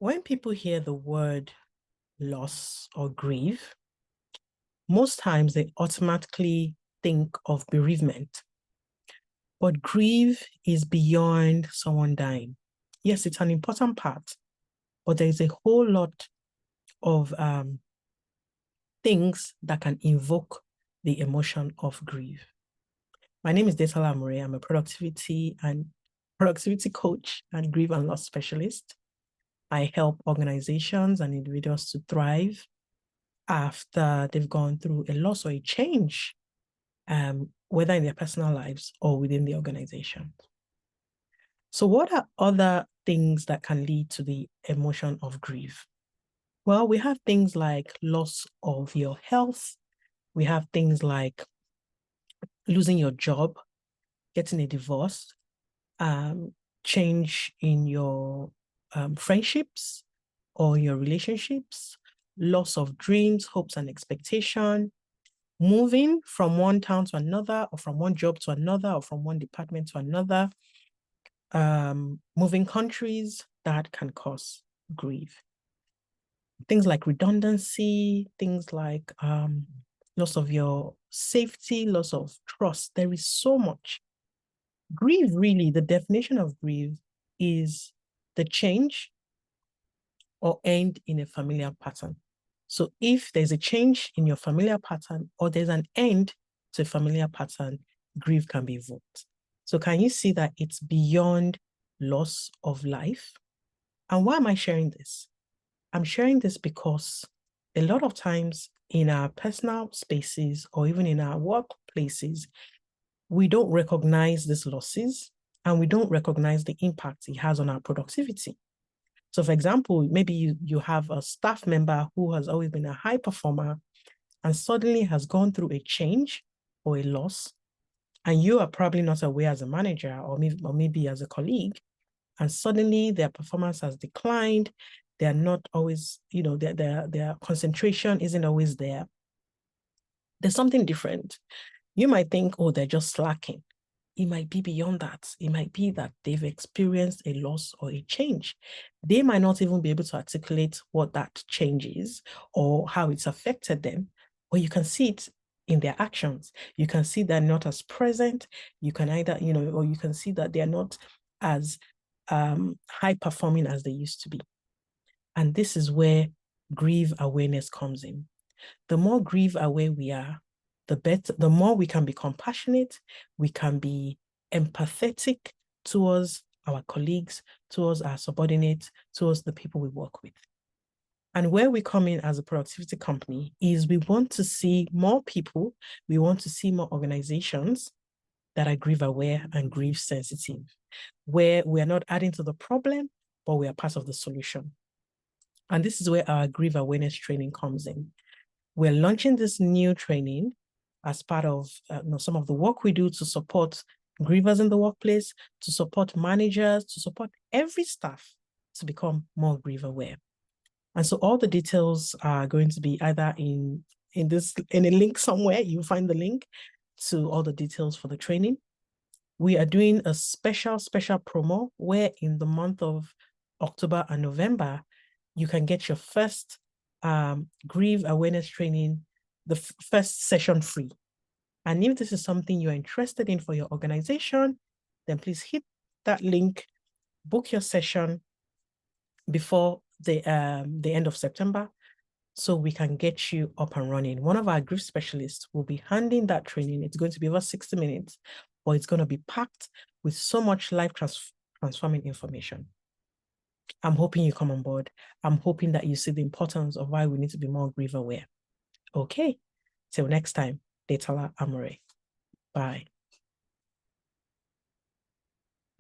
When people hear the word loss or grief, most times they automatically think of bereavement. But grief is beyond someone dying. Yes, it's an important part, but there is a whole lot of things that can invoke the emotion of grief. My name is Detala Amore. I'm a productivity coach and grief and loss specialist. I help organizations and individuals to thrive after they've gone through a loss or a change, whether in their personal lives or within the organization. So what are other things that can lead to the emotion of grief? Well, we have things like loss of your health. We have things like losing your job, getting a divorce, change in your friendships or your relationships, loss of dreams, hopes, and expectation, moving from one town to another, or from one job to another, or from one department to another, moving countries, that can cause grief. Things like redundancy, things like loss of your safety, loss of trust. There is so much. Grief, really, the definition of grief is the change or end in a familiar pattern. So if there's a change in your familiar pattern or there's an end to a familiar pattern, grief can be evoked. So can you see that it's beyond loss of life? And why am I sharing this? I'm sharing this because a lot of times in our personal spaces or even in our workplaces, we don't recognize these losses and we don't recognize the impact it has on our productivity. So for example, maybe you have a staff member who has always been a high performer and suddenly has gone through a change or a loss, and you are probably not aware as a manager or maybe as a colleague, and suddenly their performance has declined. They're not always, their concentration isn't always there. There's something different. You might think, oh, they're just slacking. It might be beyond that. It might be that they've experienced a loss or a change. They might not even be able to articulate what that change is or how it's affected them, but you can see it in their actions. You can see they're not as present. You can either, or you can see that they're not as high performing as they used to be. And this is where grief awareness comes in. The more grief aware we are, the better, the more we can be compassionate, we can be empathetic towards our colleagues, towards our subordinates, towards the people we work with. And where we come in as a productivity company is we want to see more people, we want to see more organizations that are grief aware and grief sensitive, where we are not adding to the problem, but we are part of the solution. And this is where our grief awareness training comes in. We're launching this new training as part of some of the work we do to support grievers in the workplace, to support managers, to support every staff to become more grief aware. And so all the details are going to be either in a link somewhere. You'll find the link to all the details for the training. We are doing a special promo where in the month of October and November, you can get your first grief awareness training, the first session free. And if this is something you're interested in for your organization, then please hit that link, book your session before the end of September so we can get you up and running. One of our grief specialists will be handling that training. It's going to be over 60 minutes, but it's going to be packed with so much life transforming information. I'm hoping you come on board. I'm hoping that you see the importance of why we need to be more grief aware. Okay, till next time, Detala Amore. Bye.